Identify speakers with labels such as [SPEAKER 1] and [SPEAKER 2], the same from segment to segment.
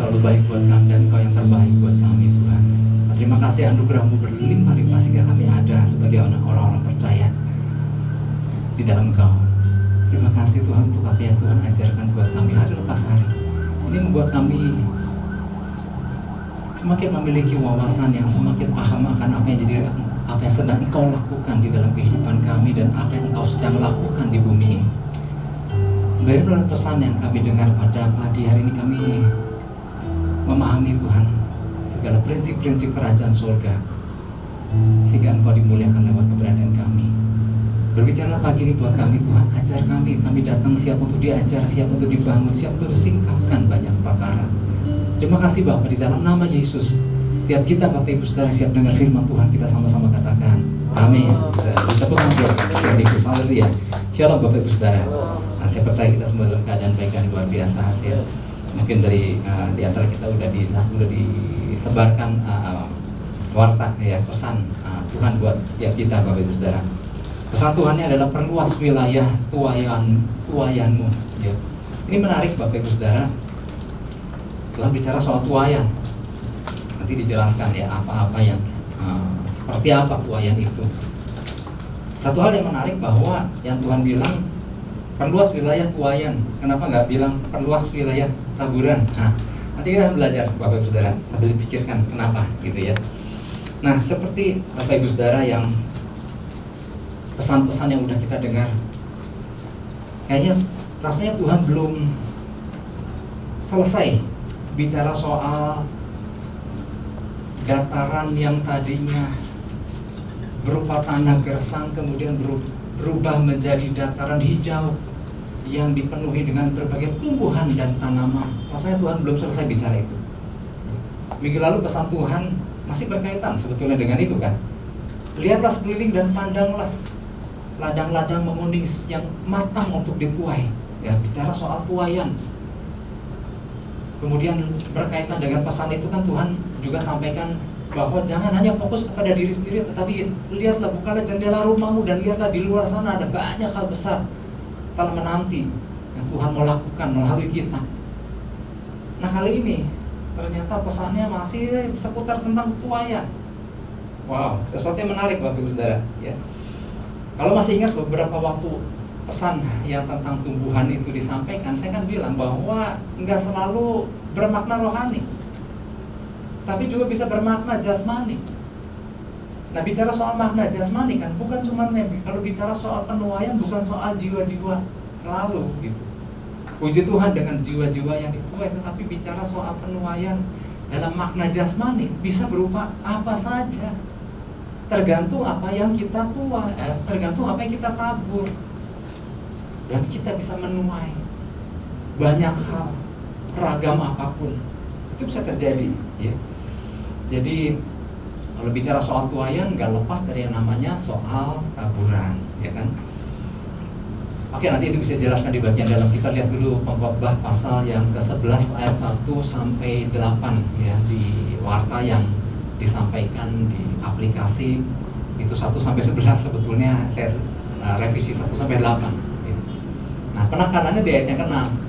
[SPEAKER 1] selalu baik buat kami dan Engkau yang terbaik buat kami Tuhan. Terima kasih anugerah-Mu berlimpah-limpah sehingga kami ada sebagai orang-orang percaya di dalam Engkau. Terima kasih Tuhan untuk apa yang Tuhan ajarkan buat kami hari lepas hari. Ini membuat kami semakin memiliki wawasan yang semakin paham akan apa yang sedang Engkau lakukan di dalam kehidupan kami dan apa yang Engkau sedang lakukan di bumi ini. Dari melalui pesan yang kami dengar pada pagi hari ini, kami memahami Tuhan segala prinsip-prinsip kerajaan surga sehingga Engkau dimuliakan lewat keberadaan kami. Berbicara pagi ini buat kami Tuhan, ajar kami datang siap untuk diajar, siap untuk dibangun, siap untuk disingkapkan banyak perkara. Terima kasih Bapak, di dalam nama Yesus setiap kita Bapak Ibu Saudara siap dengar firman Tuhan, kita sama-sama katakan amin. Tepuk tangan buat Tuhan Yesus, haleluya. Shalom Bapak Ibu Saudara. Nah, saya percaya kita semua dalam keadaan baik dan luar biasa. Mungkin dari di antara kita udah disebarkan warta ya, pesan Tuhan buat setiap kita Bapak Ibu Saudara. Pesan Tuhannya adalah perluas wilayah tuayanmu ya. Ini menarik Bapak Ibu Saudara. Tuhan bicara soal tuayan. Nanti dijelaskan ya apa-apa yang seperti apa tuayan itu. Satu hal yang menarik bahwa yang Tuhan bilang perluas wilayah tuayan. Kenapa nggak bilang perluas wilayah taburan? Nah, nanti kita belajar Bapak Ibu Saudara sambil dipikirkan kenapa gitu ya. Nah, seperti Bapak Ibu Saudara yang pesan-pesan yang udah kita dengar, kayaknya rasanya Tuhan belum selesai bicara soal dataran yang tadinya berupa tanah gersang kemudian berubah menjadi dataran hijau yang dipenuhi dengan berbagai tumbuhan dan tanaman. Rasanya Tuhan belum selesai bicara itu. Minggu lalu pesan Tuhan masih berkaitan sebetulnya dengan itu kan. Lihatlah sekeliling dan pandanglah ladang-ladang menguning yang matang untuk dituai. Ya, bicara soal tuayan. Kemudian berkaitan dengan pesan itu kan Tuhan juga sampaikan bahwa jangan hanya fokus kepada diri sendiri, tetapi lihatlah, bukalah jendela rumahmu dan lihatlah di luar sana ada banyak hal besar telah menanti yang Tuhan mau lakukan melalui kita. Nah, kali ini ternyata pesannya masih seputar tentang tuayan. Wow, sesuatu yang menarik Bapak Ibu Saudara ya. Kalau masih ingat beberapa waktu pesan yang tentang tumbuhan itu disampaikan, saya kan bilang bahwa nggak selalu bermakna rohani, tapi juga bisa bermakna jasmani. Nah, bicara soal makna jasmani kan bukan cuma kalau bicara soal penuaian bukan soal jiwa-jiwa selalu gitu. Puji Tuhan dengan jiwa-jiwa yang dituai, tetapi bicara soal penuaian dalam makna jasmani bisa berupa apa saja. Tergantung apa yang kita tuai, tergantung apa yang kita tabur. Dan kita bisa menuai banyak hal, beragam apapun. Itu bisa terjadi ya. Jadi kalau bicara soal tuayan nggak lepas dari yang namanya soal taburan, ya kan? Oke, nanti itu bisa dijelaskan di bagian dalam. Kita lihat dulu Pengkhotbah pasal yang ke-11 ayat 1 sampai 8 ya, di warta yang disampaikan di aplikasi itu 1 sampai 11, sebetulnya saya revisi 1 sampai 8 ya. Nah, penekanannya di ayat yang ke-6.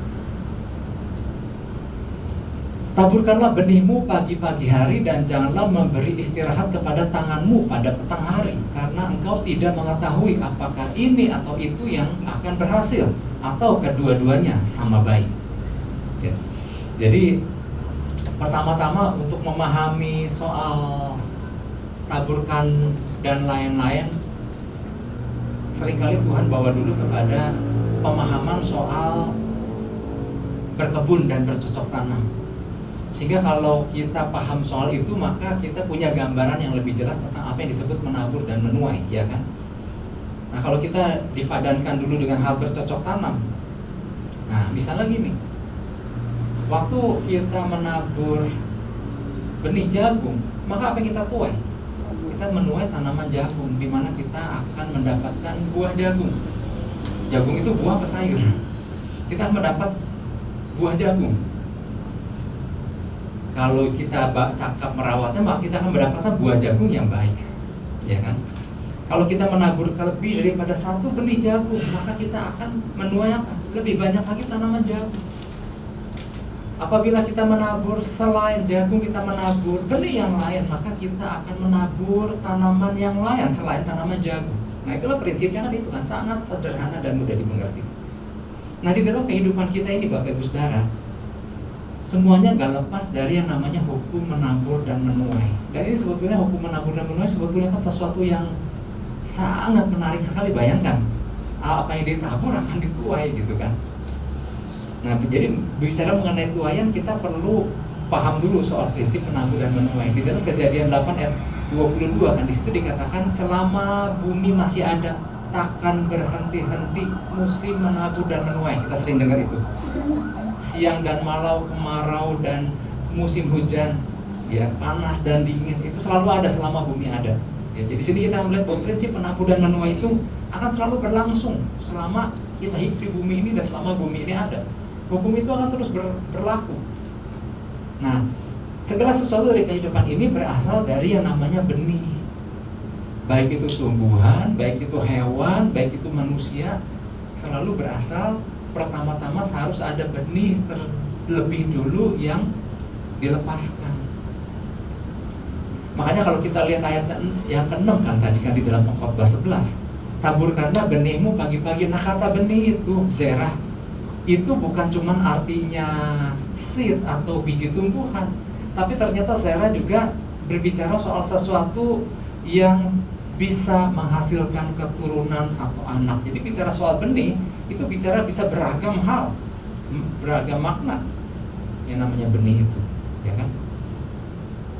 [SPEAKER 1] Taburkanlah benihmu pagi-pagi hari dan janganlah memberi istirahat kepada tanganmu pada petang hari, karena engkau tidak mengetahui apakah ini atau itu yang akan berhasil atau kedua-duanya sama baik ya. Jadi pertama-tama untuk memahami soal taburkan dan lain-lain, seringkali Tuhan bawa dulu kepada pemahaman soal berkebun dan bercocok tanam. Sehingga kalau kita paham soal itu, maka kita punya gambaran yang lebih jelas tentang apa yang disebut menabur dan menuai, ya kan? Nah, kalau kita dipadankan dulu dengan hal bercocok tanam, nah misalnya gini, waktu kita menabur benih jagung, maka apa yang kita tuai? Kita menuai tanaman jagung, di mana kita akan mendapatkan buah jagung. Jagung itu buah apa sayur? Kita mendapat buah jagung. Kalau kita cakap merawatnya, maka kita akan mendapatkan buah jagung yang baik, ya kan? Kalau kita menabur lebih daripada 1 benih jagung, maka kita akan menuai apa? Lebih banyak lagi tanaman jagung. Apabila kita menabur selain jagung, kita menabur benih yang lain, maka kita akan menabur tanaman yang lain selain tanaman jagung. Nah, itulah prinsipnya kan, itu kan sangat sederhana dan mudah dimengerti. Nah, di dalam kehidupan kita ini Bapak Ibu Saudara, semuanya gak lepas dari yang namanya hukum menabur dan menuai. Dan ini sebetulnya hukum menabur dan menuai sebetulnya kan sesuatu yang sangat menarik sekali. Bayangkan, apa yang ditabur akan dituai gitu kan. Nah, jadi bicara mengenai tuaian, kita perlu paham dulu soal prinsip menabur dan menuai. Di dalam Kejadian 8 ayat 22 kan, di situ dikatakan selama bumi masih ada, takkan berhenti-henti musim menabur dan menuai. Kita sering dengar itu. Siang dan malam, kemarau dan musim hujan, ya, panas dan dingin, itu selalu ada selama bumi ada. Ya, jadi sini kita melihat bahwa prinsip menabur dan menuai itu akan selalu berlangsung selama kita hidup di bumi ini dan selama bumi ini ada. Hukum itu akan terus berlaku. Nah, segala sesuatu dari kehidupan ini berasal dari yang namanya benih. Baik itu tumbuhan, baik itu hewan, baik itu manusia, selalu berasal pertama-tama harus ada benih terlebih dulu yang dilepaskan. Makanya kalau kita lihat ayat yang ke-6 kan tadi kan di dalam Pengkhotbah 11, taburkanlah benihmu pagi-pagi. Nah, kata benih itu zerah, itu bukan cuman artinya seed atau biji tumbuhan, tapi ternyata zerah juga berbicara soal sesuatu yang bisa menghasilkan keturunan atau anak. Jadi bicara soal benih itu bicara bisa beragam hal, beragam makna yang namanya benih itu, ya kan?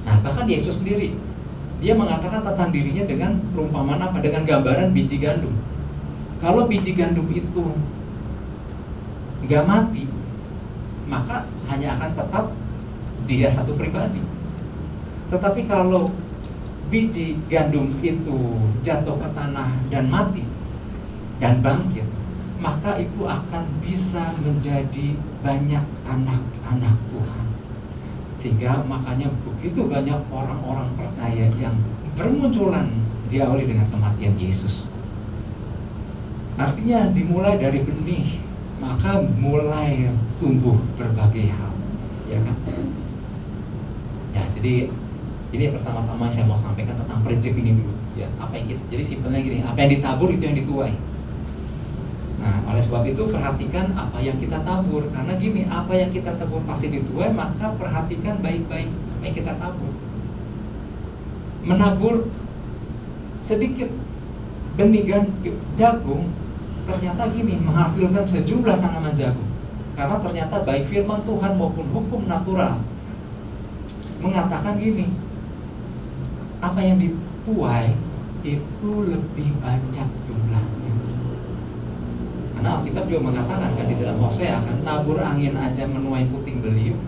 [SPEAKER 1] Nah, bahkan Yesus sendiri dia mengatakan tentang dirinya dengan perumpamaan apa? Dengan gambaran biji gandum. Kalau biji gandum itu nggak mati, maka hanya akan tetap dia satu pribadi. Tetapi kalau biji gandum itu jatuh ke tanah dan mati dan bangkit, maka itu akan bisa menjadi banyak anak-anak Tuhan. Sehingga makanya begitu banyak orang-orang percaya yang bermunculan diawali dengan kematian Yesus. Artinya dimulai dari benih, maka mulai tumbuh berbagai hal, ya kan? Ya, jadi ini pertama-tama saya mau sampaikan tentang prinsip ini dulu, ya. Apa yang kita, jadi simpelnya gini, apa yang ditabur itu yang dituai. Nah, oleh sebab itu perhatikan apa yang kita tabur, karena gini, apa yang kita tabur pasti dituai, maka perhatikan baik-baik apa yang kita tabur. Menabur sedikit benih jagung, ternyata gini, menghasilkan sejumlah tanaman jagung. Karena ternyata baik firman Tuhan maupun hukum natural mengatakan gini, apa yang dituai itu lebih banyak jumlahnya. Karena Alkitab juga mengatakan kan di dalam Hosea kan, tabur angin aja menuai puting beliung.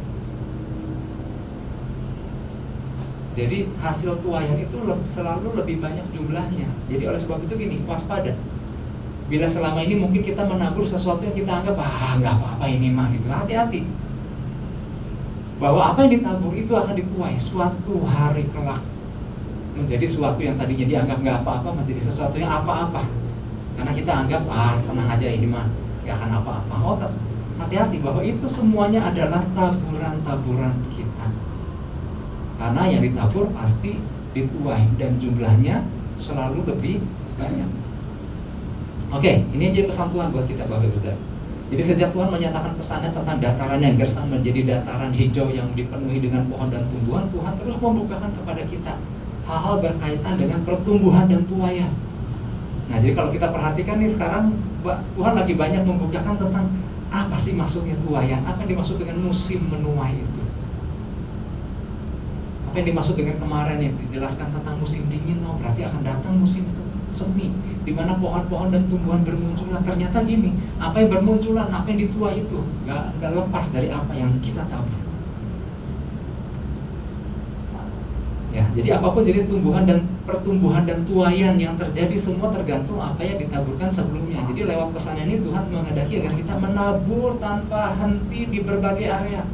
[SPEAKER 1] Jadi hasil tuaian itu selalu lebih banyak jumlahnya. Jadi oleh sebab itu gini, waspada. Bila selama ini mungkin kita menabur sesuatu yang kita anggap nggak apa-apa ini mah gitu, hati-hati. Bahwa apa yang ditabur itu akan dituai suatu hari kelak, menjadi sesuatu yang tadinya dianggap nggak apa-apa menjadi sesuatu yang apa-apa. Karena kita anggap tenang aja ini mah nggak akan apa-apa. Oh, hati-hati bahwa itu semuanya adalah taburan-taburan kita. Karena yang ditabur pasti dituai dan jumlahnya selalu lebih banyak. Oke, ini jadi pesan Tuhan buat kita Bapak Ibu Saudara. Jadi sejak Tuhan menyatakan pesannya tentang dataran yang gersang menjadi dataran hijau yang dipenuhi dengan pohon dan tumbuhan, Tuhan terus membukakan kepada kita hal-hal berkaitan dengan pertumbuhan dan tuaian. Nah, jadi kalau kita perhatikan nih sekarang, Tuhan lagi banyak membukakan tentang apa sih maksudnya tuaian, apa yang dimaksud dengan musim menuai itu. Apa yang dimaksud dengan kemarin yang dijelaskan tentang musim dingin, berarti akan datang musim semi, di mana pohon-pohon dan tumbuhan bermunculan. Ternyata gini, apa yang bermunculan, apa yang dituai itu gak lepas dari apa yang kita tabur. Ya, jadi apapun jenis tumbuhan dan pertumbuhan dan tuaian yang terjadi semua tergantung apa yang ditaburkan sebelumnya. Jadi lewat pesan ini Tuhan menghendaki agar kita menabur tanpa henti di berbagai area.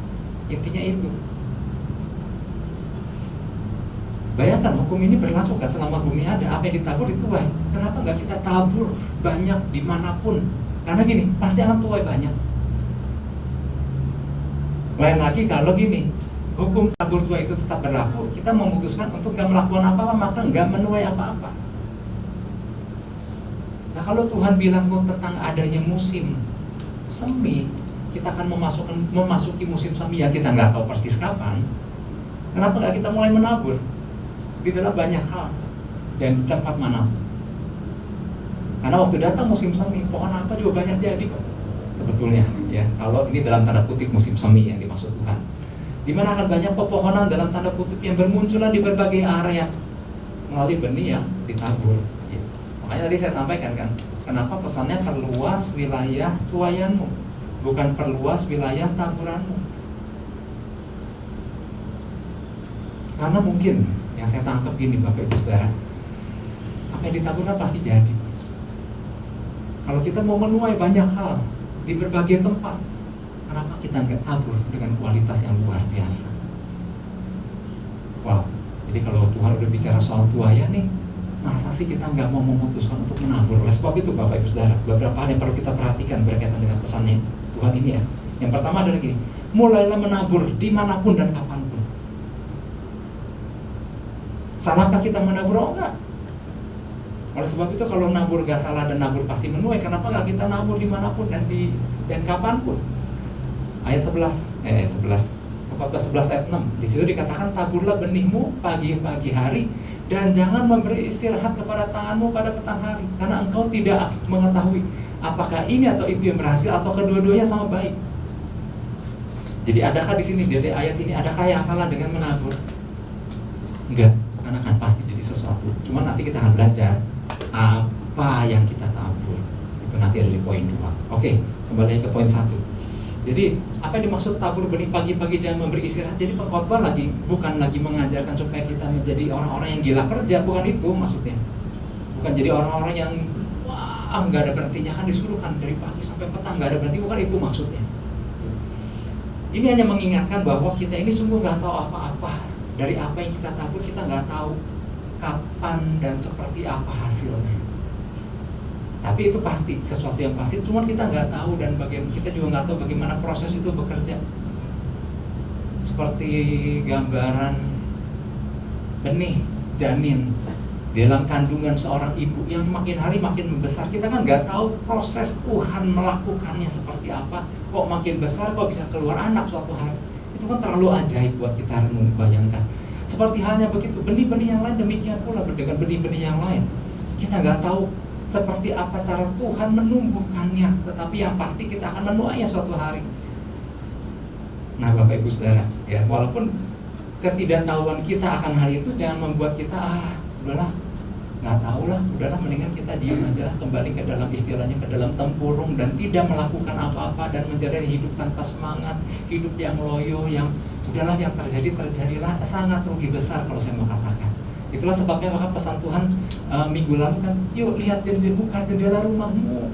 [SPEAKER 1] Intinya itu. Bayangkan hukum ini berlaku kan selama bumi ada, apa yang ditabur dituai. Kenapa nggak kita tabur banyak dimanapun? Karena gini, pasti akan tuai banyak. Lain lagi kalau gini, hukum tabur tuai itu tetap berlaku, kita memutuskan untuk nggak melakukan apa-apa, maka nggak menuai apa-apa. Nah kalau Tuhan bilang tentang adanya musim semi, kita akan memasuki musim semi yang kita nggak tahu persis kapan. Kenapa nggak kita mulai menabur di dalam banyak hal dan di tempat mana? Karena waktu datang musim semi, pohon apa juga banyak jadi kok sebetulnya, ya. Kalau ini dalam tanda kutip musim semi yang dimaksud Tuhan, di mana akan banyak pepohonan dalam tanda kutip yang bermunculan di berbagai area melalui benih yang ditabur. Ya. Makanya tadi saya sampaikan kan, kenapa pesannya perluas wilayah tuaianmu, bukan perluas wilayah taburanmu. Karena mungkin yang saya tangkap ini Bapak Ibu Saudara, apa yang ditaburkan pasti jadi. Kalau kita mau menuai banyak hal di berbagai tempat, kenapa kita nggak tabur dengan kualitas yang luar biasa? Wow, jadi kalau Tuhan udah bicara soal tuaian nih, masa sih kita nggak mau memutuskan untuk menabur? Oleh sebab itu Bapak Ibu Saudara, beberapa hal yang perlu kita perhatikan berkaitan dengan pesannya Tuhan ini ya. Yang pertama adalah gini, mulailah menabur dimanapun dan kapanpun. Salahkah kita menabur? Oh enggak. Oleh sebab itu kalau nabur gak salah dan nabur pasti menuai, kenapa gak kita nabur dimanapun dan kapanpun? Ayat 11, Khotbah 11 ayat 6, di situ dikatakan taburlah benihmu pagi-pagi hari dan jangan memberi istirahat kepada tanganmu pada petang hari, karena engkau tidak mengetahui apakah ini atau itu yang berhasil atau kedua-duanya sama baik. Jadi adakah di sini dari ayat ini adakah yang salah dengan menabur? Enggak, karena kan pasti jadi sesuatu. Cuma nanti kita akan belajar apa yang kita tabur. Itu nanti ada di poin 2. Oke, kembali ke poin 1. Jadi apa yang dimaksud tabur benih pagi-pagi jangan memberi istirahat? Jadi pengkhotbah bukan lagi mengajarkan supaya kita menjadi orang-orang yang gila kerja, bukan itu maksudnya. Bukan jadi orang-orang yang nggak ada berhentinya, kan disuruh kan dari pagi sampai petang nggak ada berhenti, bukan itu maksudnya. Ini hanya mengingatkan bahwa kita ini sungguh nggak tahu apa-apa dari apa yang kita tabur. Kita nggak tahu kapan dan seperti apa hasilnya. Tapi itu pasti, sesuatu yang pasti. Cuma kita nggak tahu dan kita juga nggak tahu bagaimana proses itu bekerja. Seperti gambaran benih janin dalam kandungan seorang ibu yang makin hari makin membesar. Kita kan nggak tahu proses Tuhan melakukannya seperti apa. Kok makin besar kok bisa keluar anak suatu hari. Itu kan terlalu ajaib buat kita renung bayangkan. Seperti halnya begitu, benih-benih yang lain demikian pula dengan benih-benih yang lain. Kita nggak tahu seperti apa cara Tuhan menumbuhkannya, tetapi yang pasti kita akan menuainya suatu hari. Nah Bapak Ibu Saudara, ya walaupun ketidaktahuan kita akan hal itu jangan membuat kita udahlah, nggak tahu lah, udahlah mendingan kita diam aja lah, kembali ke dalam istilahnya ke dalam tempurung dan tidak melakukan apa-apa dan menjalani hidup tanpa semangat, hidup yang loyo, yang udahlah yang terjadilah, sangat rugi besar kalau saya mau katakan. Itulah sebabnya maka pesan Tuhan minggu lalu kan, yuk lihat buka jendela rumahmu,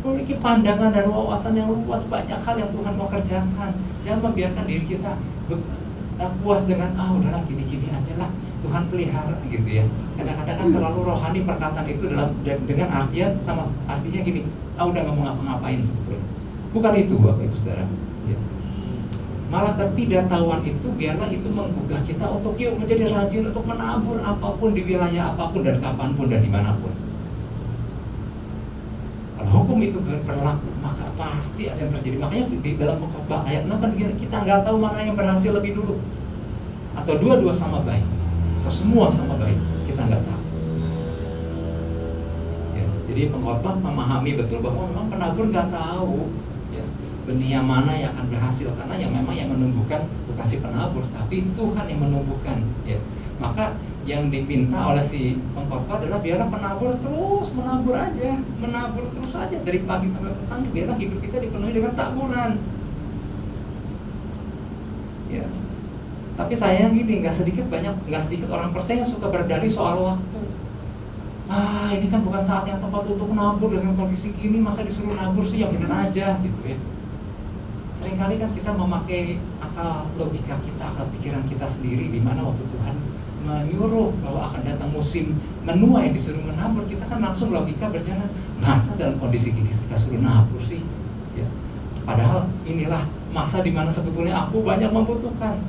[SPEAKER 1] memiliki pandangan dan wawasan yang luas, banyak hal yang Tuhan mau kerjakan. Jangan membiarkan diri kita puas dengan udahlah gini-gini aja lah, Tuhan pelihara gitu ya. Kadang-kadang kan terlalu rohani perkataan itu dengan artinya gini, udah nggak mau ngapa-ngapain sebetulnya. Bukan itu Bapak Ibu Saudara. Ya. Malah ketidaktahuan itu biarlah itu menggugah kita untuk yuk menjadi rajin untuk menabur apapun di wilayah apapun dan kapanpun dan dimanapun. Kalau hukum itu berlaku, maka pasti ada yang terjadi. Makanya di dalam Khotbah ayat 6 kan kita nggak tahu mana yang berhasil lebih dulu, atau dua-dua sama baik, atau semua sama baik, kita nggak tahu. Ya, jadi pengkhotbah memahami betul bahwa memang penabur nggak tahu benih yang mana yang akan berhasil, karena yang memang yang menumbuhkan bukan si penabur tapi Tuhan yang menumbuhkan ya. Maka yang dipinta oleh si pengkhotbah adalah biarlah penabur terus menabur terus aja dari pagi sampai petang, biarlah hidup kita dipenuhi dengan taburan ya. Tapi sayang gini, nggak sedikit orang percaya suka berdalih soal waktu. Ini kan bukan saat yang tepat untuk menabur, dengan kondisi gini masa disuruh nabur sih, yang benar aja gitu ya. Seringkali kan kita memakai akal logika kita, akal pikiran kita sendiri, di mana waktu Tuhan menyuruh bahwa akan datang musim menuai disuruh menabur, kita kan langsung logika berjalan, masa dalam kondisi gini kita suruh nabur sih ya. Padahal inilah masa dimana sebetulnya aku banyak membutuhkan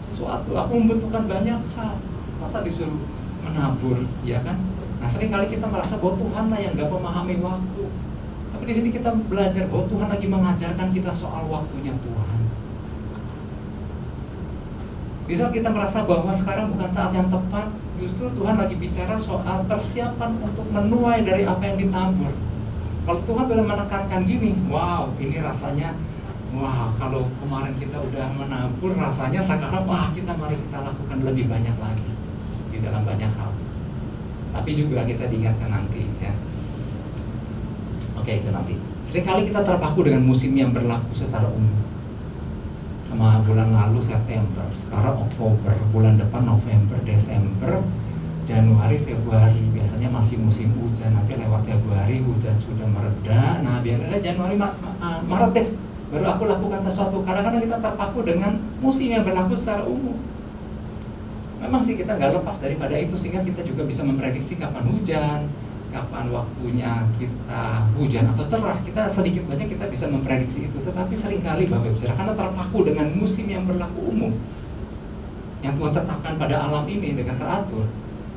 [SPEAKER 1] sesuatu, aku membutuhkan banyak hal. Masa disuruh menabur, ya kan? Nah, seringkali kita merasa bahwa Tuhan lah yang gak memahami waktu. Tapi di sini kita belajar bahwa Tuhan lagi mengajarkan kita soal waktunya Tuhan. Di saat kita merasa bahwa sekarang bukan saat yang tepat, justru Tuhan lagi bicara soal persiapan untuk menuai dari apa yang ditabur. Kalau Tuhan boleh menekankan gini, wow, ini rasanya, wah, kalau kemarin kita udah menabur, rasanya sekarang, wah, mari kita lakukan lebih banyak lagi di dalam banyak hal. Tapi juga kita diingatkan nanti, ya. Oke, itu nanti. Seringkali kita terpaku dengan musim yang berlaku secara umum. Sama bulan lalu September, sekarang Oktober, bulan depan November, Desember, Januari, Februari, biasanya masih musim hujan. Nanti lewat Februari hujan sudah mereda. Nah, biarlah Januari, Maret deh, baru aku lakukan sesuatu. Kadang-kadang kita terpaku dengan musim yang berlaku secara umum. Memang sih kita nggak lepas daripada itu, sehingga kita juga bisa memprediksi kapan hujan, kapan waktunya kita hujan atau cerah. Kita sedikit banyak kita bisa memprediksi itu. Tetapi seringkali Bapak Ibu Saudara, karena terpaku dengan musim yang berlaku umum yang Tuhan tetapkan pada alam ini dengan teratur,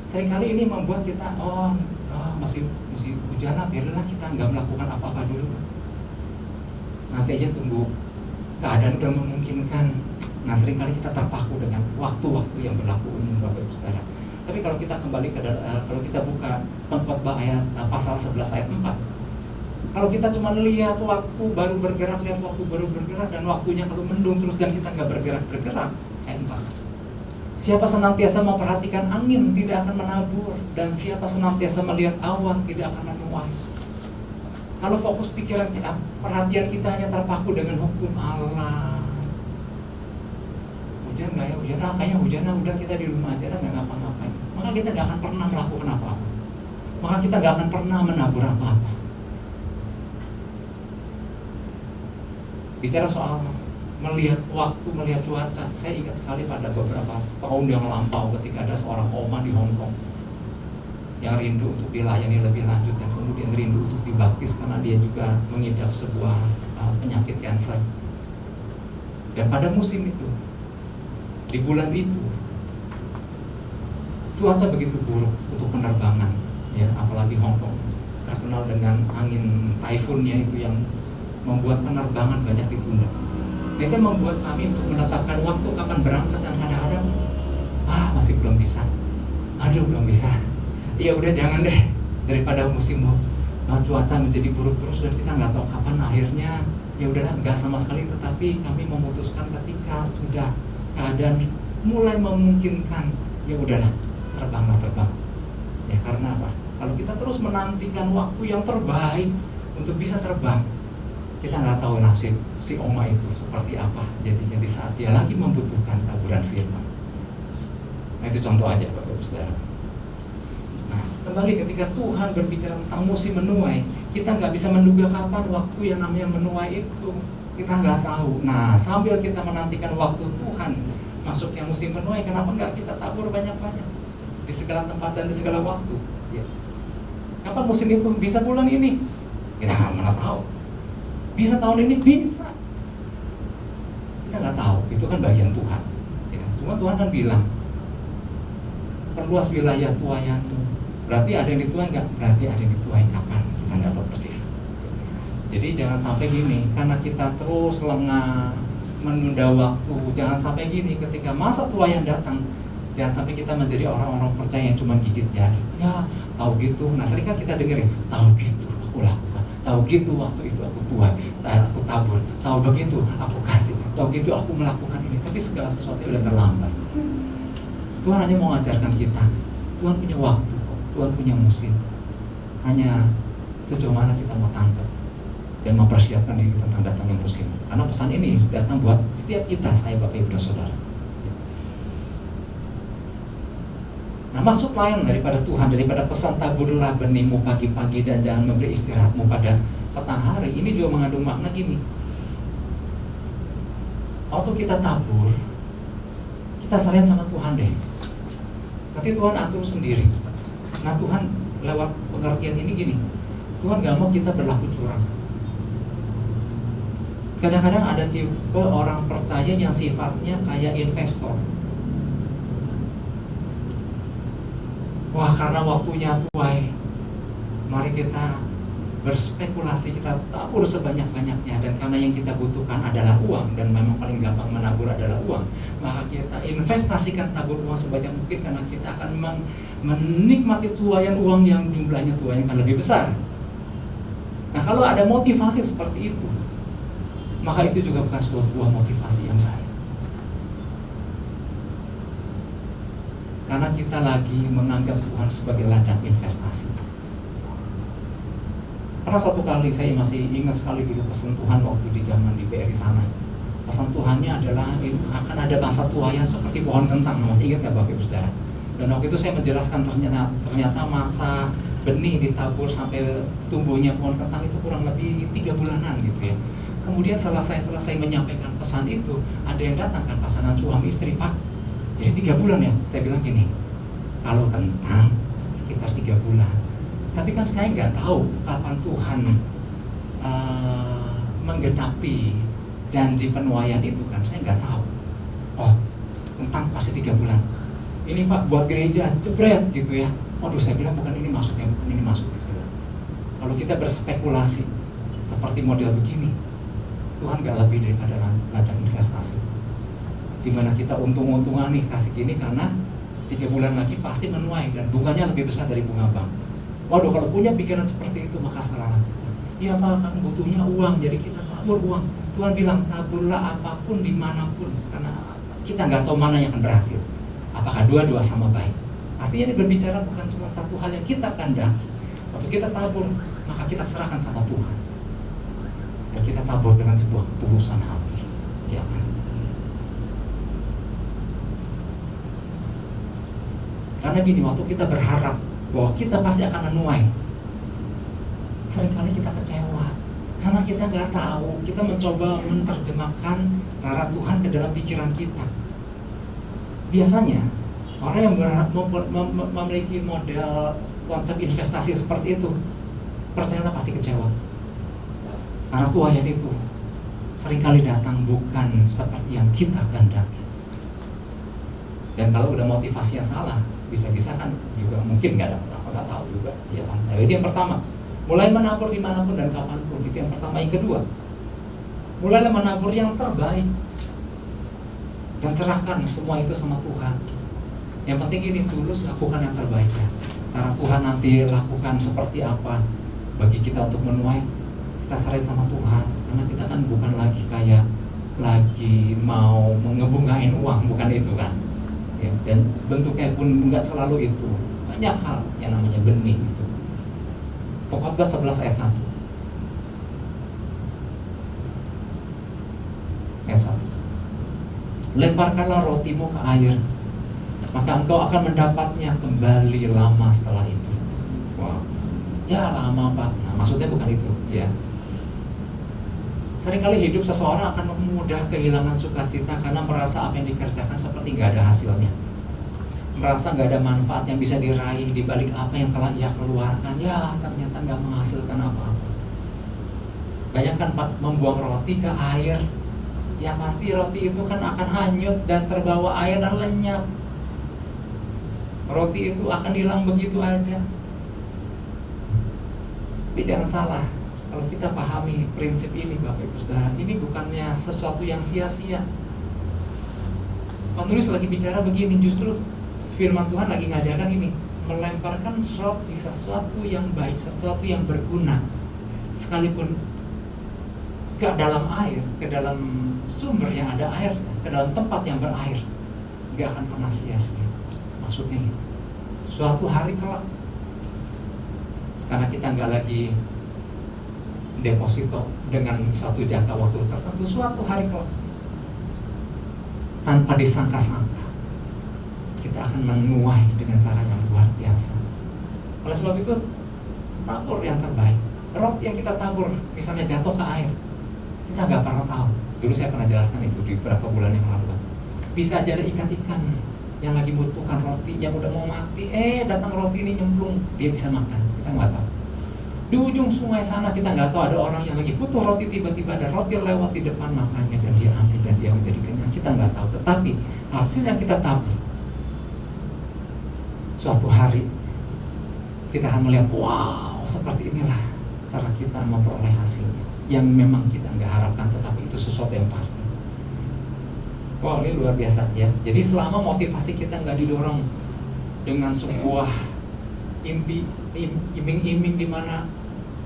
[SPEAKER 1] seringkali ini membuat kita masih hujan lah, biarlah kita nggak melakukan apa-apa dulu. Nanti aja tunggu keadaan udah memungkinkan. Nah, seringkali kita terpaku dengan waktu-waktu yang berlaku umum Bapak Ibu Saudara. Tapi kalau kita kembali kalau kita buka Pengkhotbah ayat pasal 11 ayat 4, kalau kita cuma lihat waktu baru bergerak, dan waktunya kalau mendung terus dan kita nggak bergerak, ayat 4. Siapa senantiasa memperhatikan angin tidak akan menabur, dan siapa senantiasa melihat awan tidak akan menuai. Kalau fokus pikiran kita, perhatian kita hanya terpaku dengan hukum Allah. Hujan nggak ya, hujan kayaknya hujan udah kita di rumah aja lah, nggak ngapa-ngapain. Maka kita nggak akan pernah melakukan apa-apa. Maka kita nggak akan pernah menabur apa-apa. Bicara soal melihat waktu, melihat cuaca, saya ingat sekali pada beberapa tahun yang lampau ketika ada seorang oma di Hong Kong yang rindu untuk dilayani lebih lanjut dan kemudian rindu untuk dibaptis karena dia juga mengidap sebuah penyakit kanker. Dan pada musim itu, di bulan itu, cuaca begitu buruk untuk penerbangan, ya, apalagi Hong Kong terkenal dengan angin taifunnya itu yang membuat penerbangan banyak ditunda. Itu membuat kami untuk menetapkan waktu kapan berangkat, dan kadang-kadang masih belum bisa, belum bisa. Ya udah jangan deh, daripada musim cuaca menjadi buruk terus dan kita nggak tahu kapan akhirnya. Ya udahlah, nggak sama sekali. Tetapi kami memutuskan ketika sudah keadaan mulai memungkinkan, ya udahlah, terbang. Ya karena apa? Kalau kita terus menantikan waktu yang terbaik untuk bisa terbang, kita nggak tahu nasib si oma itu seperti apa jadinya di saat dia lagi membutuhkan taburan firman. Nah, itu contoh aja Bapak Ibu Saudara. Nah, kembali ketika Tuhan berbicara tentang musim menuai, kita nggak bisa menduga kapan waktu yang namanya menuai itu. Kita nggak tahu. Nah, sambil kita menantikan waktu Tuhan masuknya musim menuai, kenapa nggak kita tabur banyak-banyak di segala tempat dan di segala waktu? Ya. Kapan musim itu? Bisa bulan ini? Kita nggak pernah tahu. Bisa tahun ini? Bisa. Kita nggak tahu. Itu kan bagian Tuhan. Ya. Cuma Tuhan kan bilang, perluas wilayah tuaianmu. Berarti ada yang dituai nggak? Berarti ada yang dituai kapan? Kita nggak tahu persis. Jadi jangan sampai gini, karena kita terus lengah menunda waktu. Jangan sampai gini, ketika masa tua yang datang, jangan sampai kita menjadi orang-orang percaya yang cuma gigit jari. Ya, tahu gitu. Nah, sering kan kita dengerin, tahu gitu aku lakukan, tahu gitu waktu itu aku tuai, aku tabur, tahu begitu aku kasih, tahu gitu aku melakukan ini. Tapi segala sesuatu udah terlambat. Tuhan hanya mau mengajarkan kita, Tuhan punya waktu, Tuhan punya musim. Hanya sejauh mana kita mau tangkap dan mempersiapkan diri tentang datangnya musim. Karena pesan ini datang buat setiap kita, saya Bapak Ibu dan Saudara. Nah, maksud lain daripada Tuhan, daripada pesan taburlah benihmu pagi-pagi dan jangan memberi istirahatmu pada petang hari, ini juga mengandung makna gini. Waktu kita tabur, kita serahin sama Tuhan deh. Nanti Tuhan atur sendiri. Nah, Tuhan lewat pengertian ini gini, Tuhan gak mau kita berlaku curang. Kadang-kadang ada tipe orang percaya yang sifatnya kayak investor. Wah, karena waktunya tuai, mari kita berspekulasi, kita tabur sebanyak-banyaknya. Dan karena yang kita butuhkan adalah uang, dan memang paling gampang menabur adalah uang, maka kita investasikan tabur uang sebanyak mungkin, karena kita akan menikmati tuaian uang yang jumlahnya tuaian akan lebih besar. Nah, kalau ada motivasi seperti itu, maka itu juga bukan sebuah motivasi yang baik. Karena kita lagi menganggap Tuhan sebagai ladang investasi. Pernah satu kali, saya masih ingat sekali dulu pesan Tuhan waktu di zaman di BRI sana. Pesan Tuhannya adalah akan ada masa tuaian seperti pohon kentang. Masih ingat gak Bapak Ibu Saudara? Dan waktu itu saya menjelaskan ternyata masa benih ditabur sampai tumbuhnya pohon kentang itu kurang lebih 3 bulanan gitu ya. Kemudian selesai menyampaikan pesan itu, ada yang datang kan, pasangan suami istri, Pak, jadi 3 bulan ya? Saya bilang gini, kalau kentang sekitar 3 bulan. Tapi kan saya nggak tahu kapan Tuhan menggenapi janji penuaian itu kan, saya nggak tahu. Oh, kentang pasti 3 bulan. Ini Pak buat gereja, jebret gitu ya. Waduh, saya bilang bukan ini maksudnya. Saya bilang. Kalau kita berspekulasi seperti model begini, Tuhan gak lebih daripada ladang investasi, dimana kita untung-untungan nih kasih gini karena 3 bulan lagi pasti menuai dan bunganya lebih besar dari bunga bank. Waduh, kalau punya pikiran seperti itu maka salah kita. Ya Pak, kan butuhnya uang, jadi kita tabur uang. Tuhan bilang taburlah apapun dimanapun, karena kita nggak tahu mana yang akan berhasil. Apakah dua-dua sama baik? Artinya ini berbicara bukan cuma satu hal yang kita kehendaki. Waktu kita tabur, maka kita serahkan sama Tuhan. Dan kita tabur dengan sebuah ketulusan hati, ya kan? Karena gini, waktu kita berharap bahwa kita pasti akan menuai, seringkali kita kecewa karena kita nggak tahu. Kita mencoba menerjemahkan cara Tuhan ke dalam pikiran kita. Biasanya orang yang memiliki model konsep investasi seperti itu, percayalah pasti kecewa. Karena tuaian itu seringkali datang bukan seperti yang kita kehendaki. Dan kalau udah motivasinya salah, bisa-bisa kan juga mungkin nggak dapat apa, nggak tahu juga, ya kan. Nah, itu yang pertama. Mulai menabur dimanapun dan kapanpun, itu yang pertama. Yang kedua, mulailah menabur yang terbaik dan serahkan semua itu sama Tuhan. Yang penting ini, tulus lakukan yang terbaik ya. Cara Tuhan nanti lakukan seperti apa bagi kita untuk menuai, kita serahin sama Tuhan. Karena kita kan bukan lagi kayak lagi mau ngebungain uang, bukan itu kan ya. Dan bentuknya pun nggak selalu itu. Banyak hal yang namanya benih itu. Pengkhotbah 11 ayat 1. Ayat 1. Lemparkanlah rotimu ke air, maka engkau akan mendapatnya kembali lama setelah itu. Wow. Ya lama Pak. Nah, maksudnya bukan itu ya. Seringkali hidup seseorang akan mudah kehilangan sukacita karena merasa apa yang dikerjakan seperti nggak ada hasilnya, merasa nggak ada manfaat yang bisa diraih di balik apa yang telah ia keluarkan. Ya ternyata nggak menghasilkan apa-apa. Bayangkan Pak, membuang roti ke air, ya pasti roti itu kan akan hanyut dan terbawa air dan lenyap. Roti itu akan hilang begitu aja. Tapi jangan salah, kalau kita pahami prinsip ini Bapak Ibu Saudara, ini bukannya sesuatu yang sia-sia. Penulis lagi bicara begini, justru firman Tuhan lagi ngajarkan ini, melemparkan roti sesuatu yang baik, sesuatu yang berguna, sekalipun ke dalam air, ke dalam sumber yang ada air, ke dalam tempat yang berair, gak akan pernah sia-sia. Maksudnya itu, suatu hari kelak, karena kita gak lagi deposito dengan satu jangka waktu tertentu, suatu hari kelak, tanpa disangka-sangka, kita akan menuai dengan cara yang luar biasa. Oleh sebab itu, tabur yang terbaik. Roti yang kita tabur, misalnya jatuh ke air, kita nggak pernah tahu. Dulu saya pernah jelaskan itu di beberapa bulan yang lalu. Bisa aja ada ikan-ikan yang lagi membutuhkan roti, yang udah mau mati, datang roti ini nyemplung, dia bisa makan. Kita nggak tahu. Di ujung sungai sana kita nggak tahu ada orang yang lagi butuh roti, tiba-tiba ada roti lewat di depan matanya dan dia ambil dan dia menjadi kenyang. Kita nggak tahu, tetapi hasil yang kita tabur suatu hari kita akan melihat, wow, seperti inilah cara kita memperoleh hasilnya yang memang kita nggak harapkan, tetapi itu sesuatu yang pasti. Wow, ini luar biasa ya. Jadi selama motivasi kita nggak didorong dengan sebuah iming-iming di mana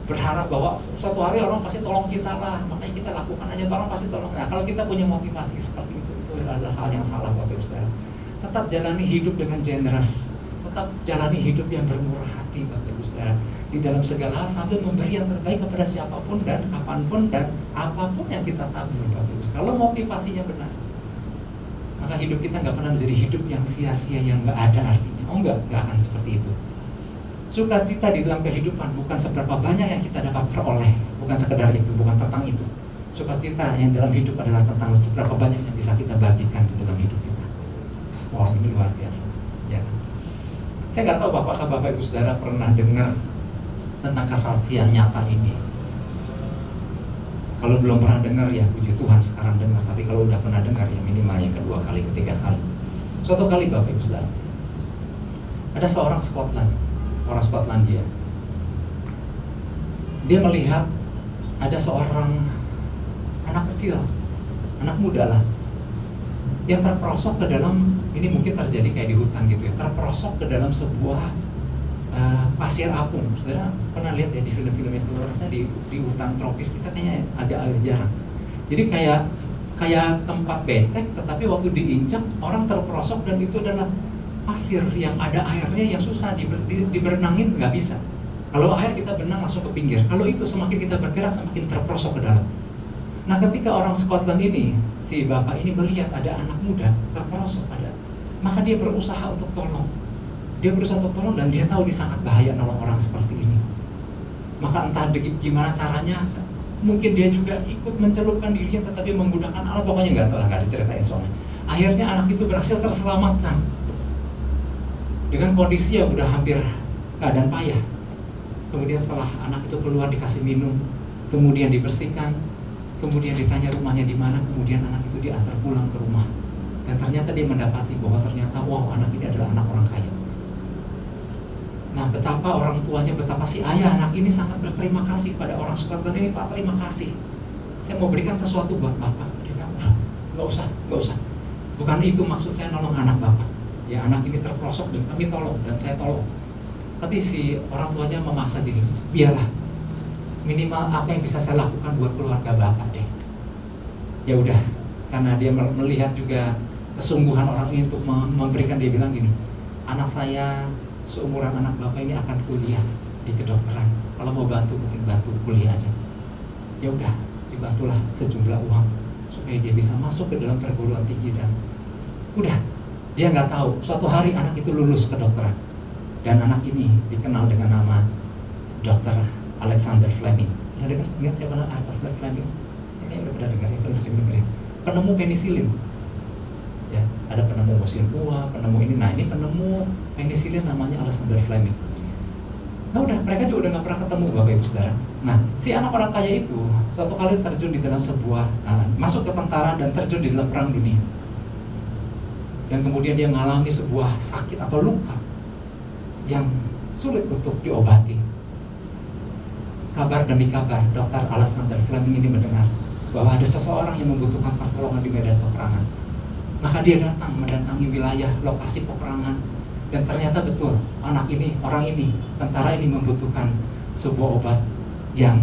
[SPEAKER 1] berharap bahwa suatu hari orang pasti tolong kita lah, makanya kita lakukan aja, orang pasti tolong. Nah, kalau kita punya motivasi seperti itu adalah hal yang salah, Bapak Ibu Saudara. Tetap jalani hidup dengan generous, tetap jalani hidup yang bermurah hati, Bapak Ibu Saudara, di dalam segala hal sambil memberi yang terbaik kepada siapapun dan kapanpun dan apapun yang kita tabur, Bapak Ibu Saudara. Kalau motivasinya benar, maka hidup kita nggak pernah menjadi hidup yang sia-sia, yang nggak ada artinya. Oh nggak akan seperti itu. Sukacita di dalam kehidupan bukan seberapa banyak yang kita dapat peroleh, bukan sekedar itu, bukan tentang itu. Sukacita yang dalam hidup adalah tentang seberapa banyak yang bisa kita bagikan di dalam hidup kita. Wow, ini luar biasa, ya. Saya nggak tahu apakah Bapak Ibu Saudara pernah dengar tentang kesaksian nyata ini. Kalau belum pernah dengar ya puji Tuhan sekarang dengar. Tapi kalau udah pernah dengar ya minimal yang kedua kali, ketiga kali. Suatu kali Bapak Ibu Saudara, ada seorang orang Skotlandia. Dia melihat ada seorang anak kecil, anak muda lah, yang terperosok ke dalam, ini mungkin terjadi kayak di hutan gitu ya, terperosok ke dalam sebuah pasir apung. Saudara pernah lihat ya di film-film yang keluar, rasanya di hutan tropis kita kayaknya agak jarang. Jadi kayak tempat becek, tetapi waktu diinjak orang terperosok dan itu adalah pasir yang ada airnya yang susah diberenangin, nggak bisa. Kalau air kita berenang langsung ke pinggir. Kalau itu semakin kita bergerak semakin terperosok ke dalam. Nah, ketika orang Scotland ini, si bapak ini melihat ada anak muda terperosok maka dia berusaha untuk tolong. Dia berusaha untuk tolong dan dia tahu ini sangat bahaya nolong orang seperti ini. Maka entah gimana caranya, mungkin dia juga ikut mencelupkan dirinya tetapi menggunakan alat, pokoknya nggak tahu lah, nggak diceritain soalnya. Akhirnya anak itu berhasil terselamatkan dengan kondisi yang udah hampir keadaan payah. Kemudian setelah anak itu keluar dikasih minum, kemudian dibersihkan, kemudian ditanya rumahnya di mana, kemudian anak itu diantar pulang ke rumah. Dan ternyata dia mendapati bahwa ternyata wow, anak ini adalah anak orang kaya. Nah, betapa orang tuanya, betapa si ayah anak ini sangat berterima kasih pada orang Scotland ini. Pak, terima kasih, saya mau berikan sesuatu buat bapak. Dia bilang, nggak usah. Bukan itu maksud saya nolong anak bapak. Ya, anak ini terperosok dan kami tolong dan saya tolong. Tapi si orang tuanya memaksa diri, biarlah, minimal apa yang bisa saya lakukan buat keluarga bapak deh. Ya udah, karena dia melihat juga kesungguhan orang ini untuk memberikan, dia bilang gini, anak saya seumuran anak bapak ini akan kuliah di kedokteran. Kalau mau bantu mungkin bantu kuliah aja. Ya udah, dibantulah sejumlah uang supaya dia bisa masuk ke dalam perguruan tinggi dan udah. Dia nggak tahu suatu hari anak itu lulus kedokteran dan anak ini dikenal dengan nama Dr. Alexander Fleming. Pernah dengar? Ingat siapa nama Alexander Fleming? Kayaknya udah pernah dengar ya, paling sering dengar ya. Penemu penisilin. Ya, ada penemu mesin uap, penemu ini. Nah, ini penemu penisilin namanya Alexander Fleming. Nah udah, mereka juga udah nggak pernah ketemu Bapak Ibu Saudara. Nah, si anak orang kaya itu suatu kali terjun di dalam sebuah masuk ke tentara dan terjun di dalam perang dunia. Dan kemudian dia mengalami sebuah sakit atau luka yang sulit untuk diobati. Kabar demi kabar, Dr. Alexander Fleming ini mendengar bahwa ada seseorang yang membutuhkan pertolongan di medan peperangan. Maka dia mendatangi wilayah lokasi peperangan. Dan ternyata betul, anak ini, orang ini, tentara ini membutuhkan sebuah obat yang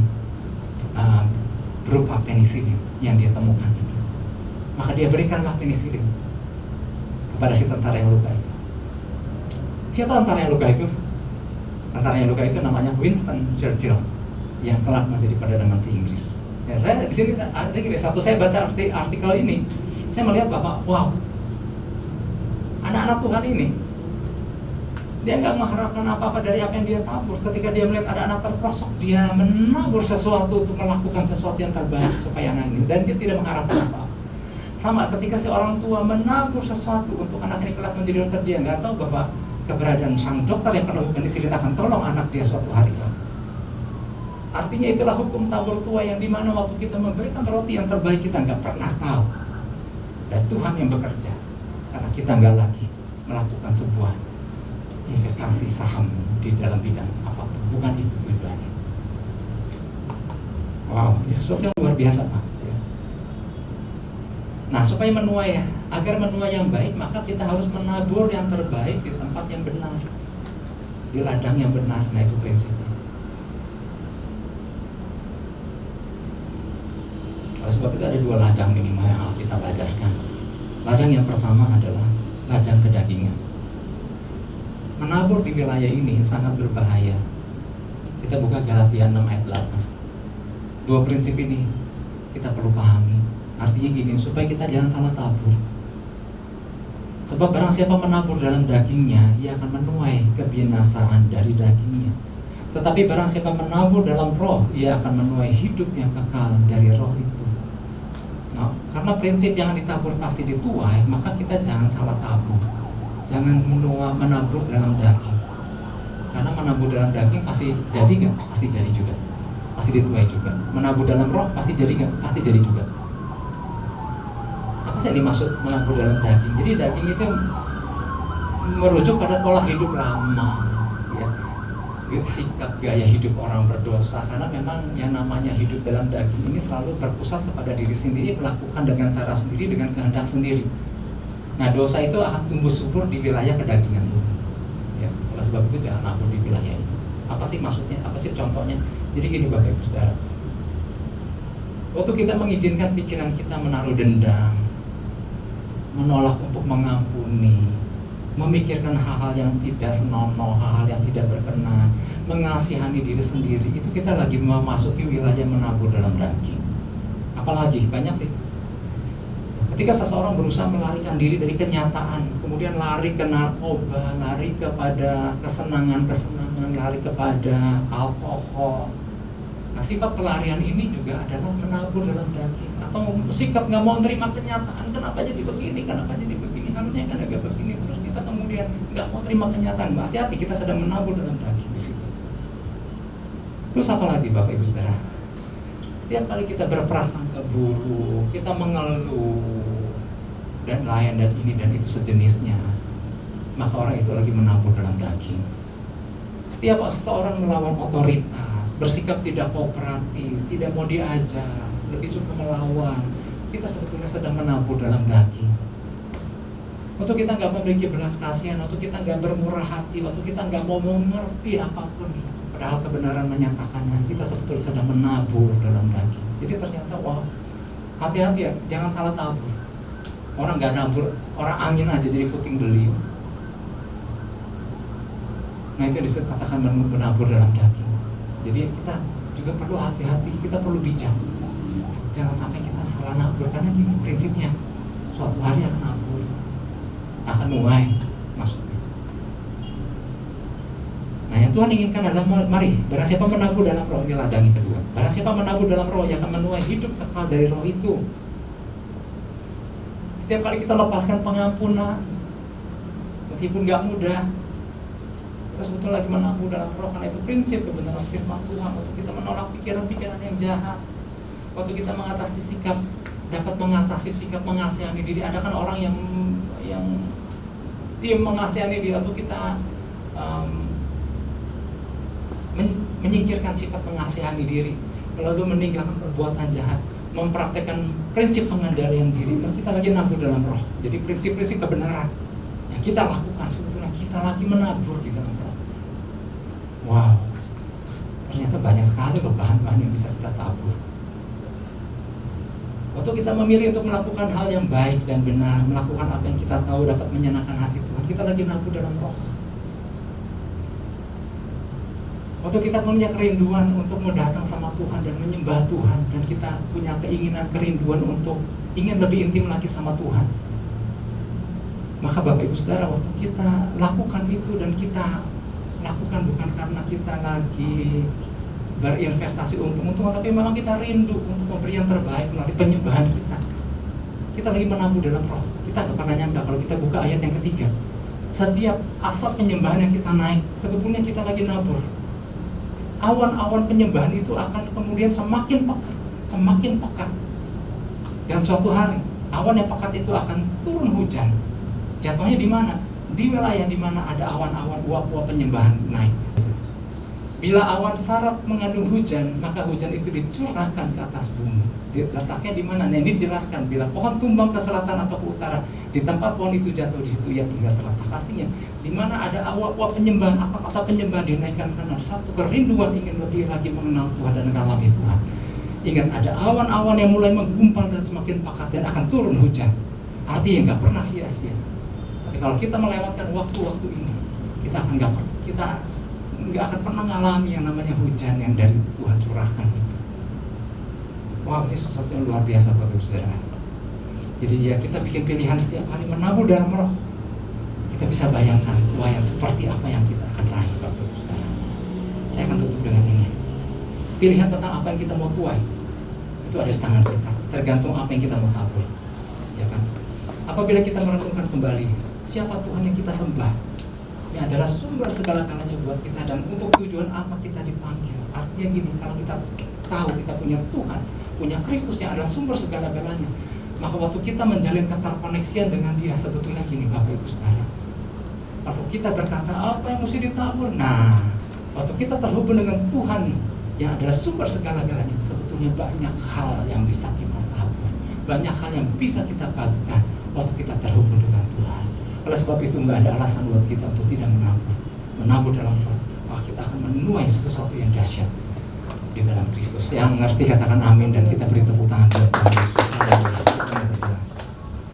[SPEAKER 1] berupa penisilin yang dia temukan itu. Maka dia berikanlah penisilin kepada si tentara yang luka itu. Siapa tentara yang luka itu? Tentara yang luka itu namanya Winston Churchill, yang kelak menjadi Perdana Menteri Inggris. Ya, saya di sini ada gini, satu saya baca artikel ini, saya melihat bahwa wow, anak-anak Tuhan ini dia nggak mengharapkan apa-apa dari apa yang dia tabur. Ketika dia melihat ada anak terperosok, dia menabur sesuatu untuk melakukan sesuatu yang terbaik supaya anak ini, dan dia tidak mengharapkan apa-apa. Sama ketika si orang tua menabur sesuatu untuk anak ini kelak menjadi dokter, dia nggak tahu bahwa keberadaan sang dokter yang penemukan penisilin akan tolong anak dia suatu hari. Artinya itulah hukum tabur tuai, yang dimana waktu kita memberikan roti yang terbaik kita nggak pernah tahu. Dan Tuhan yang bekerja, karena kita nggak lagi melakukan sebuah investasi saham di dalam bidang apapun. Bukan itu tujuannya. Wow, ini sesuatu yang luar biasa, Pak. Nah, supaya menuai, agar menuai yang baik, maka kita harus menabur yang terbaik di tempat yang benar, di ladang yang benar. Nah, itu prinsipnya. Oleh sebab itu ada dua ladang minimal yang Alkitab ajarkan. Ladang yang pertama adalah ladang kedagingan. Menabur di wilayah ini sangat berbahaya. Kita buka Galatia 6 ayat 8. Dua prinsip ini kita perlu pahami. Artinya gini, supaya kita jangan salah tabur. Sebab barang siapa menabur dalam dagingnya, ia akan menuai kebinasaan dari dagingnya. Tetapi barang siapa menabur dalam roh, ia akan menuai hidup yang kekal dari roh itu. Nah, karena prinsip yang ditabur pasti dituai, maka kita jangan salah tabur. Jangan menabur dalam daging. Karena menabur dalam daging pasti jadi nggak? Pasti jadi juga. Pasti dituai juga. Menabur dalam roh pasti jadi nggak? Pasti jadi juga. Apa sih yang dimaksud menabur dalam daging? Jadi daging itu merujuk pada pola hidup lama, ya. Sikap gaya hidup orang berdosa. Karena memang yang namanya hidup dalam daging ini selalu berpusat kepada diri sendiri, melakukan dengan cara sendiri, dengan kehendak sendiri. Nah, dosa itu akan tumbuh subur di wilayah kedagingan itu. Ya, oleh sebab itu jangan nabur di wilayah ini. Apa sih maksudnya? Apa sih contohnya? Jadi gini Bapak Ibu Saudara. Waktu kita mengizinkan pikiran kita menaruh dendam, menolak untuk mengampuni, memikirkan hal-hal yang tidak senonoh, hal-hal yang tidak berkenan, mengasihani diri sendiri, itu kita lagi memasuki wilayah menabur dalam daging. Apalagi banyak sih. Ketika seseorang berusaha melarikan diri dari kenyataan, kemudian lari ke narkoba, lari kepada kesenangan-kesenangan, lari kepada alkohol. Nah, sifat pelarian ini juga adalah menabur dalam daging. Atau sikap nggak mau terima kenyataan, kenapa jadi begini, harusnya kan agak begini. Terus kita kemudian nggak mau terima kenyataan. Hati-hati, kita sedang menabur dalam daging di situ. Terus apa lagi Bapak Ibu Saudara? Setiap kali kita berprasangka buruk, kita mengeluh dan lain dan ini dan itu sejenisnya, maka orang itu lagi menabur dalam daging. Setiap seseorang melawan otoritas, bersikap tidak kooperatif, tidak mau diajar, lebih suka melawan, kita sebetulnya sedang menabur dalam daging. Waktu kita nggak memiliki belas kasihan, waktu kita nggak bermurah hati, waktu kita nggak mau mengerti apapun, padahal kebenaran menyatakannya, kita sebetulnya sedang menabur dalam daging. Jadi ternyata wow, hati-hati ya, jangan salah tabur. Orang nggak nabur, orang angin aja jadi puting beliung. Nah, itu dikatakan menabur dalam daging. Jadi kita juga perlu hati-hati, kita perlu bijak. Jangan sampai kita salah nabur, karena gini prinsipnya, suatu hari akan nabur, akan nuai maksudnya. Nah, yang Tuhan inginkan adalah mari, barang siapa menabur dalam roh, ini ladang yang kedua. Barang siapa menabur dalam roh, ia akan menuai hidup kekal dari roh itu. Setiap kali kita lepaskan pengampunan, meskipun gak mudah, kita sebetulnya lagi menabur dalam roh. Karena itu prinsip kebenaran firman Tuhan. Waktu kita menolak pikiran-pikiran yang jahat, waktu kita mengatasi sikap, dapat mengatasi sikap mengasihani diri. Ada kan orang yang dia mengasihani diri, atau kita menyingkirkan sifat mengasihani diri, lalu meninggalkan perbuatan jahat, mempraktekkan prinsip pengendalian diri, dan kita lagi nabur dalam roh. Jadi prinsip-prinsip kebenaran yang kita lakukan, sebetulnya kita lagi menabur di dalam roh. Wow, ternyata banyak sekali loh bahan-bahan yang bisa kita tabur. Waktu kita memilih untuk melakukan hal yang baik dan benar, melakukan apa yang kita tahu dapat menyenangkan hati Tuhan, kita lagi nabur dalam roh. Waktu kita punya kerinduan untuk mendatang sama Tuhan dan menyembah Tuhan, dan kita punya keinginan, kerinduan untuk ingin lebih intim lagi sama Tuhan, maka Bapak Ibu Saudara, waktu kita lakukan itu, dan kita lakukan bukan karena kita lagi berinvestasi untung-untungan, tapi memang kita rindu untuk memberi yang terbaik melalui penyembahan kita. Kita lagi menabur dalam roh. Kita nggak pernah nyangka kalau kita buka ayat yang ketiga, setiap asap penyembahan yang kita naik, sebetulnya kita lagi nabur awan-awan penyembahan itu akan kemudian semakin pekat. Dan suatu hari awan yang pekat itu akan turun hujan. Jatuhnya di mana? Di wilayah di mana ada awan-awan uap-uap penyembahan naik. Bila awan syarat mengandung hujan, maka hujan itu dicurahkan ke atas bumi. Letaknya di mana? Nah, ini dijelaskan, bila pohon tumbang ke selatan atau ke utara, di tempat pohon itu jatuh, di situ ia tinggal terletak. Artinya, di mana ada uap-uap penyembahan, asap-asap penyembahan dinaikkan karena satu kerinduan ingin lebih lagi mengenal Tuhan dan mengalami Tuhan. Ingat, ada awan-awan yang mulai menggumpal dan semakin pekat dan akan turun hujan. Artinya nggak pernah sia-sia. Tapi kalau kita melewatkan waktu-waktu ini, kita nggak akan pernah mengalami yang namanya hujan yang dari Tuhan curahkan itu. Wah, ini sesuatu yang luar biasa Bapak Ibu Saudara. Jadi ya, kita bikin pilihan setiap hari menabur dalam roh. Kita bisa bayangkan tuaian seperti apa yang kita akan raih Bapak Ibu Saudara. Saya akan tutup dengan ini. Pilihan tentang apa yang kita mau tuai itu ada di tangan kita. Tergantung apa yang kita mau tabur. Ya kan? Apabila kita merenungkan kembali siapa Tuhan yang kita sembah, ini adalah sumber segala-galanya buat kita dan untuk tujuan apa kita dipanggil. Artinya gini, kalau kita tahu kita punya Tuhan, punya Kristus yang adalah sumber segala-galanya, maka waktu kita menjalin keterkoneksian dengan Dia, sebetulnya gini Bapak Ibu Saudara, waktu kita berkata apa yang mesti ditabur, nah waktu kita terhubung dengan Tuhan yang adalah sumber segala-galanya, sebetulnya banyak hal yang bisa kita tabur, banyak hal yang bisa kita bagikan waktu kita terhubung dengan Tuhan. Oleh sebab itu nggak ada alasan buat kita untuk tidak menabur dalam roh. Wah, kita akan menuai sesuatu yang dahsyat di dalam Kristus. Yang mengerti katakan amin, dan kita beri tepuk tangan buat Tuhan Yesus. Haleluya.